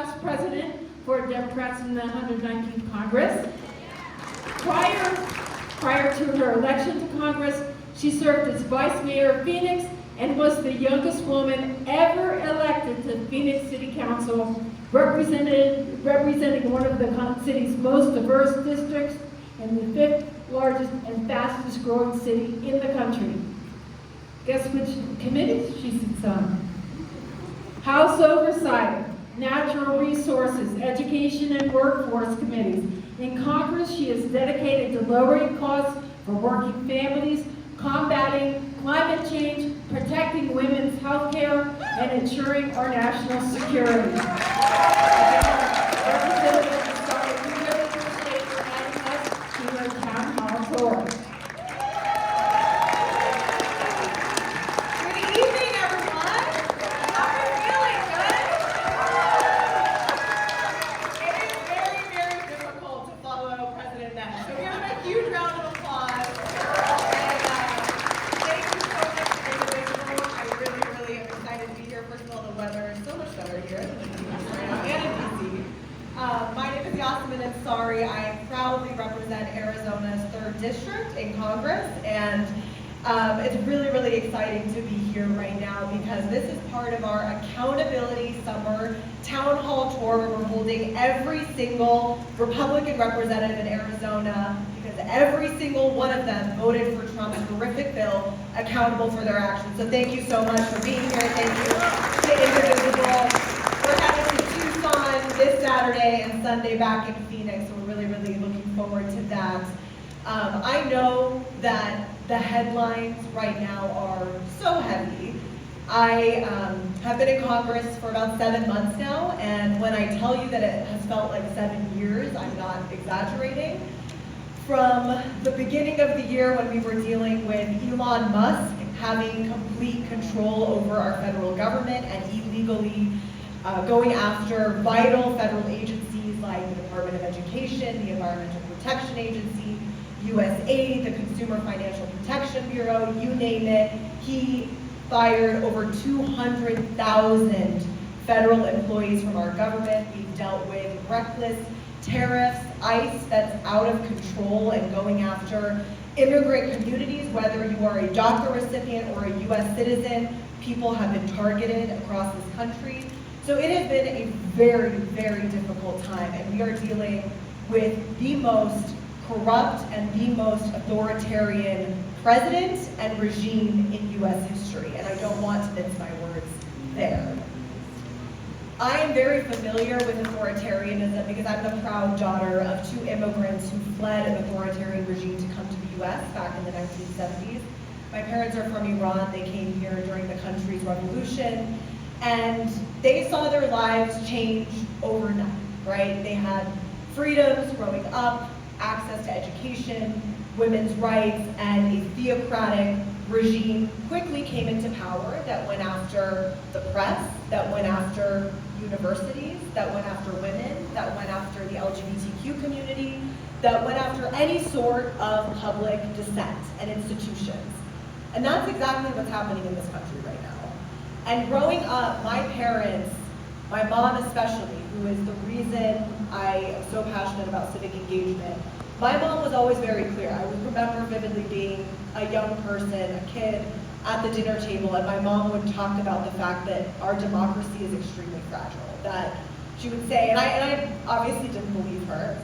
past president for Democrats in the 119th Congress. Prior to her election to Congress, she served as vice mayor of Phoenix and was the youngest woman ever elected to Phoenix City Council, representing one of the city's most diverse districts and the 5th largest and fastest growing city in the country. Guess which committees she sits on? House Oversight, Natural Resources, Education and Workforce Committees. In Congress, she is dedicated to lowering costs for working families, combating climate change, protecting women's health care, and ensuring our national security. Representative Ansari, we really appreciate your adding us to your town hall tour. Good evening, everyone. How are you feeling? Good? It is very, very difficult to follow President Nez. So give him a huge round of applause. Thank you so much for Indivisible. I really am excited to be here. First of all, the weather is so much better here than it is right now and in DC. My name is Yassamin Ansari. I proudly represent Arizona's 3rd District in Congress, and it's really exciting to be here right now because this is part of our Accountability Summer Town Hall Tour where we're holding every single Republican representative in Arizona, because every single one of them voted for Trump's horrific bill, accountable for their actions. So thank you so much for being here. Thank you to Indivisible. We're headed to Tucson this Saturday and Sunday back in Phoenix, so we're really looking forward to that. I know that the headlines right now are so heavy. I have been in Congress for about 7 months now, and when I tell you that it has felt like 7 years, I'm not exaggerating. From the beginning of the year when we were dealing with Elon Musk having complete control over our federal government and illegally going after vital federal agencies like the Department of Education, the Environmental Protection Agency, USAID, the Consumer Financial Protection Bureau, you name it. He fired over 200,000 federal employees from our government. We've dealt with reckless tariffs, ICE that's out of control and going after immigrant communities, whether you are a DACA recipient or a US citizen. People have been targeted across this country. So it has been a very difficult time, and we are dealing with the most corrupt and the most authoritarian president and regime in US history, and I don't want to mince my words there. I am very familiar with authoritarianism because I'm the proud daughter of 2 immigrants who fled an authoritarian regime to come to the US back in the 1970s. My parents are from Iran. They came here during the country's revolution, and they saw their lives change overnight, right? They had freedoms growing up, access to education, women's rights, and a theocratic regime quickly came into power that went after the press, that went after universities, that went after women, that went after the LGBTQ community, that went after any sort of public dissent and institutions. And that's exactly what's happening in this country right now. And growing up, my parents, my mom especially, who is the reason I am so passionate about civic engagement, my mom was always very clear. I would remember vividly being a young person, a kid, at the dinner table, and my mom would talk about the fact that our democracy is extremely fragile. That she would say, and I obviously didn't believe her,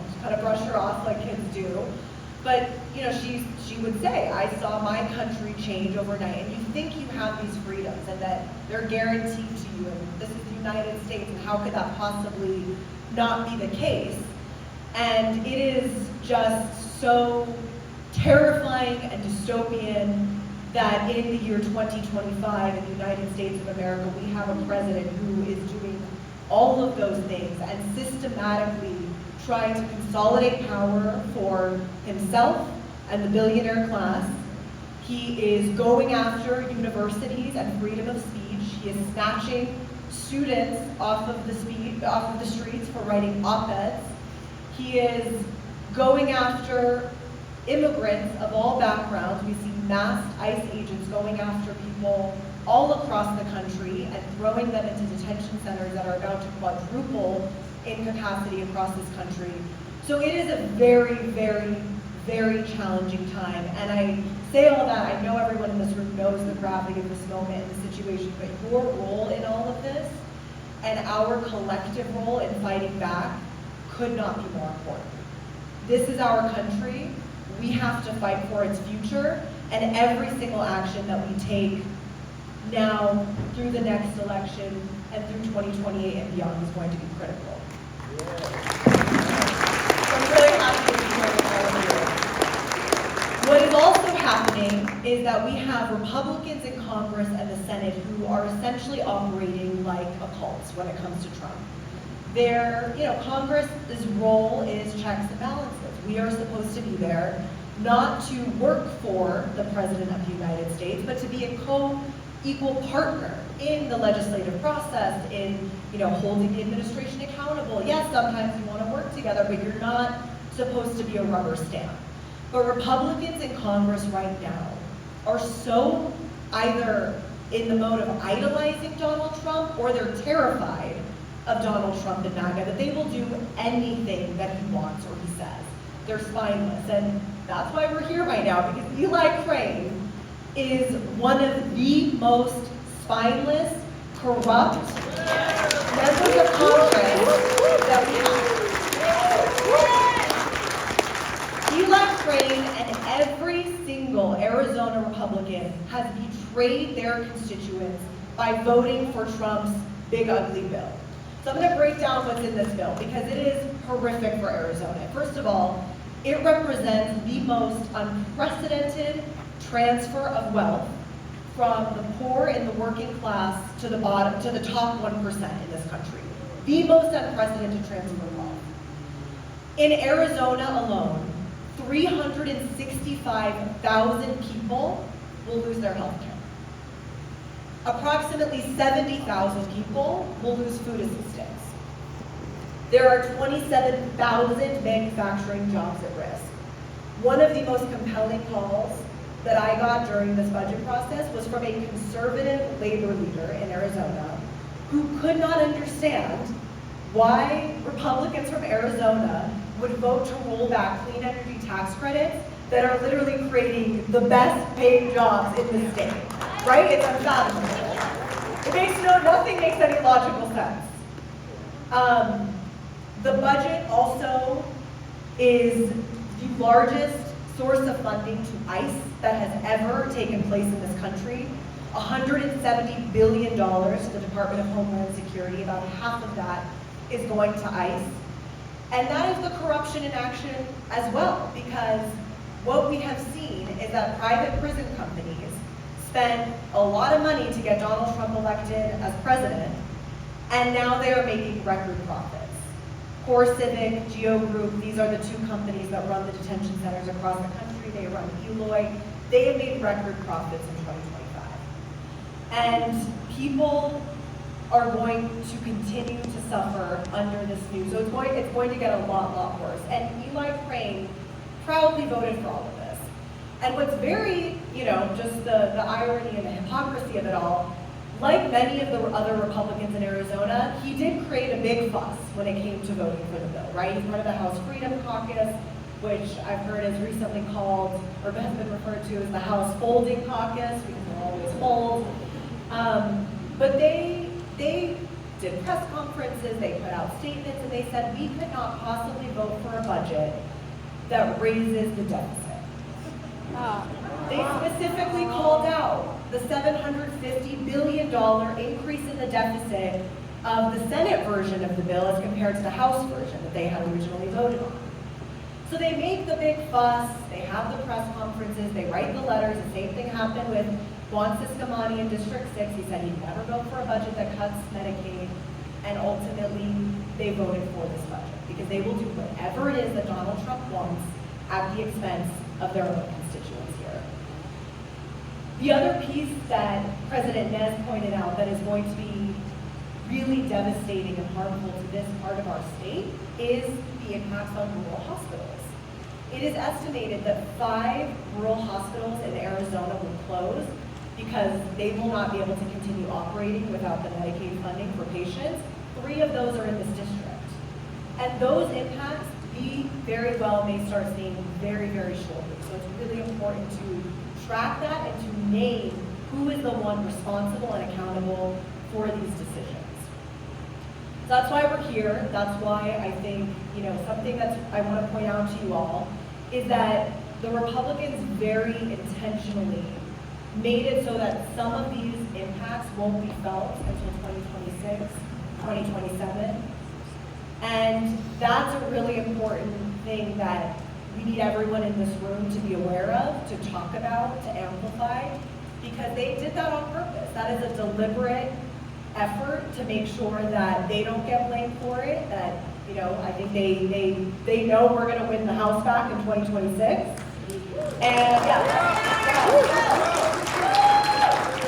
just kind of brush her off like kids do. But she would say, I saw my country change overnight, and you think you have these freedoms and that they're guaranteed to you, and this is the United States, and how could that possibly not be the case? And it is just so terrifying and dystopian that in the year 2025 in the United States of America, we have a president who is doing all of those things and systematically trying to consolidate power for himself and the billionaire class. He is going after universities and freedom of speech. He is snatching students off of the streets for writing op-eds. He is going after immigrants of all backgrounds. We see masked ICE agents going after people all across the country and throwing them into detention centers that are about to quadruple in capacity across this country. So it is a very, very, very challenging time. And I say all that, I know everyone in this room knows the gravity of this moment and the situation, but your role in all of this and our collective role in fighting back could not be more important. This is our country. We have to fight for its future, and every single action that we take now through the next election and through 2028 and beyond is going to be critical. So I'm really happy to be here with all of you. What is also happening is that we have Republicans in Congress and the Senate who are essentially operating like a cult when it comes to Trump. Congress's role is checks and balances. We are supposed to be there not to work for the President of the United States, but to be a co-equal partner in the legislative process, in holding the administration accountable. Yes, sometimes you want to work together, but you're not supposed to be a rubber stamp. But Republicans in Congress right now are so either in the mode of idolizing Donald Trump or they're terrified of Donald Trump and MAGA that they will do anything that he wants or he says. They're spineless, and that's why we're here right now, because Eli Crane is one of the most spineless, corrupt members of Congress that we have. Eli Crane and every single Arizona Republican has betrayed their constituents by voting for Trump's big ugly bill. So I'm going to break down what's in this bill because it is horrific for Arizona. First of all, it represents the most unprecedented transfer of wealth from the poor and the working class to the bottom, to the top 1% in this country. The most unprecedented transfer of wealth. In Arizona alone, 365,000 people will lose their health care. Approximately 70,000 people will lose food assistance. There are 27,000 manufacturing jobs at risk. One of the most compelling calls that I got during this budget process was from a conservative labor leader in Arizona who could not understand why Republicans from Arizona would vote to roll back clean energy tax credits that are literally creating the best paid jobs in the state. Right? It's unfathomable. Nothing makes any logical sense. The budget also is the largest source of funding to ICE that has ever taken place in this country. $170 billion to the Department of Homeland Security. About half of that is going to ICE. And that is the corruption in action as well, because what we have seen is that private prison companies spent a lot of money to get Donald Trump elected as president, and now they are making record profits. CoreCivic, Geo Group, these are the two companies that run the detention centers across the country. They run Eloy. They have made record profits in 2025. And people are going to continue to suffer under this new, so it's going to get a lot worse. And Eli Crane proudly voted for all of this. And what's very, just the irony and the hypocrisy of it all, like many of the other Republicans in Arizona, he did create a big fuss when it came to voting for the bill, right? He's part of the House Freedom Caucus, which I've heard is recently called, or has been referred to as the House Folding Caucus, because they'll always fold. But they did press conferences, they put out statements, and they said, we could not possibly vote for a budget that raises the deficit. They specifically called out the $750 billion increase in the deficit of the Senate version of the bill as compared to the House version that they had originally voted on. So they make the big fuss, they have the press conferences, they write the letters. The same thing happened with Juan Ciscomani in District 6. He said he'd never vote for a budget that cuts Medicaid, and ultimately they voted for this budget because they will do whatever it is that Donald Trump wants at the expense of their own constituents here. The other piece that President Nez pointed out that is going to be really devastating and harmful to this part of our state is the impacts on rural hospitals. It is estimated that 5 rural hospitals in Arizona will close because they will not be able to continue operating without the Medicaid funding for patients. 3 of those are in this district. And those impacts, we very well may start seeing very, very shortly. So it's really important to track that and to name who is the one responsible and accountable for these decisions. So that's why we're here. That's why I think, something that I want to point out to you all is that the Republicans very intentionally made it so that some of these impacts won't be felt until 2026, 2027. And that's a really important thing that we need everyone in this room to be aware of, to talk about, to amplify, because they did that on purpose. That is a deliberate effort to make sure that they don't get blamed for it, that, I think they know we're gonna win the House back in 2026. And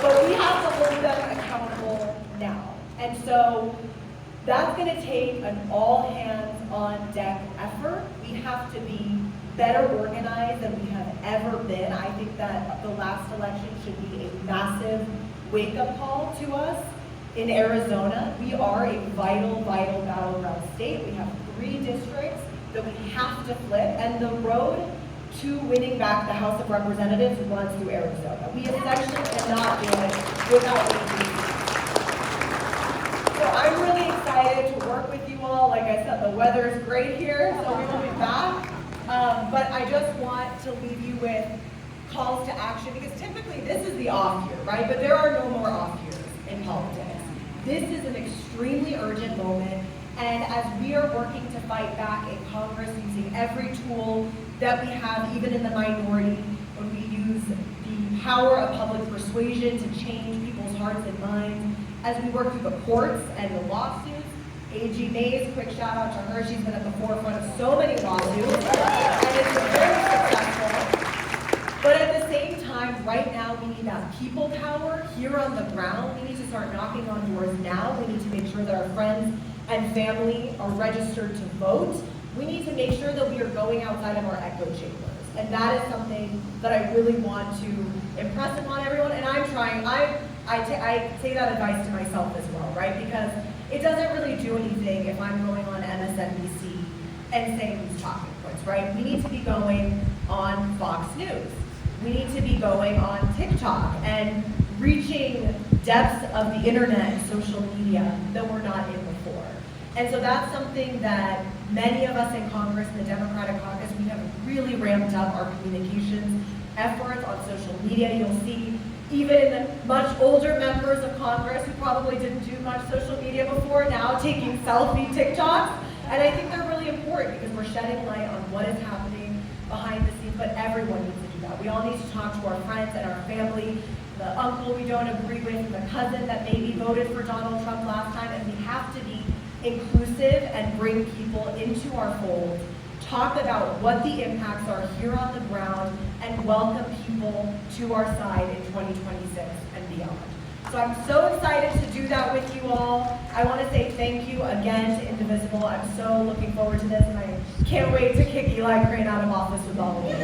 but we have to hold them accountable now. And so that's going to take an all-hands-on-deck effort. We have to be better organized than we have ever been. I think that the last election should be a massive wake-up call to us. In Arizona, we are a vital, vital battleground state. We have 3 districts that we have to flip, and the road to winning back the House of Representatives runs through Arizona. We essentially cannot do it without AG. So I'm really excited to work with you all. Like I said, the weather is great here, so we will be back. But I just want to leave you with calls to action, because typically this is the off year, right? But there are no more off years in politics. This is an extremely urgent moment, and as we are working to fight back in Congress using every tool that we have, even in the minority, when we use the power of public persuasion to change people's hearts and minds, as we work through the courts and the lawsuits. AG Nez, quick shout out to her, she's been at the forefront of so many lawsuits, and it's been very successful. But at the same time, right now, we need that people power here on the ground. We need to start knocking on doors now. We need to make sure that our friends and family are registered to vote. We need to make sure that we are going outside of our echo chambers. And that is something that I really want to impress upon everyone. And I'm trying, I say that advice to myself as well, right? Because it doesn't really do anything if I'm going on MSNBC and saying these talking points, right? We need to be going on Fox News. We need to be going on TikTok and reaching depths of the internet and social media that we're not in before. And so that's something that many of us in Congress, in the Democratic caucus, we have really ramped up our communications efforts on social media. You'll see even much older members of Congress who probably didn't do much social media before now taking selfie TikToks. And I think they're really important because we're shedding light on what is happening behind the scenes, but everyone needs to do that. We all need to talk to our friends and our family, the uncle we don't agree with, the cousin that maybe voted for Donald Trump last time, and we have to be inclusive and bring people into our fold, talk about what the impacts are here on the ground, and welcome people to our side in 2026 and beyond. So I'm so excited to do that with you all. I want to say thank you again to Indivisible. I'm so looking forward to this, and I can't wait to kick Eli Crane out of office with all of you.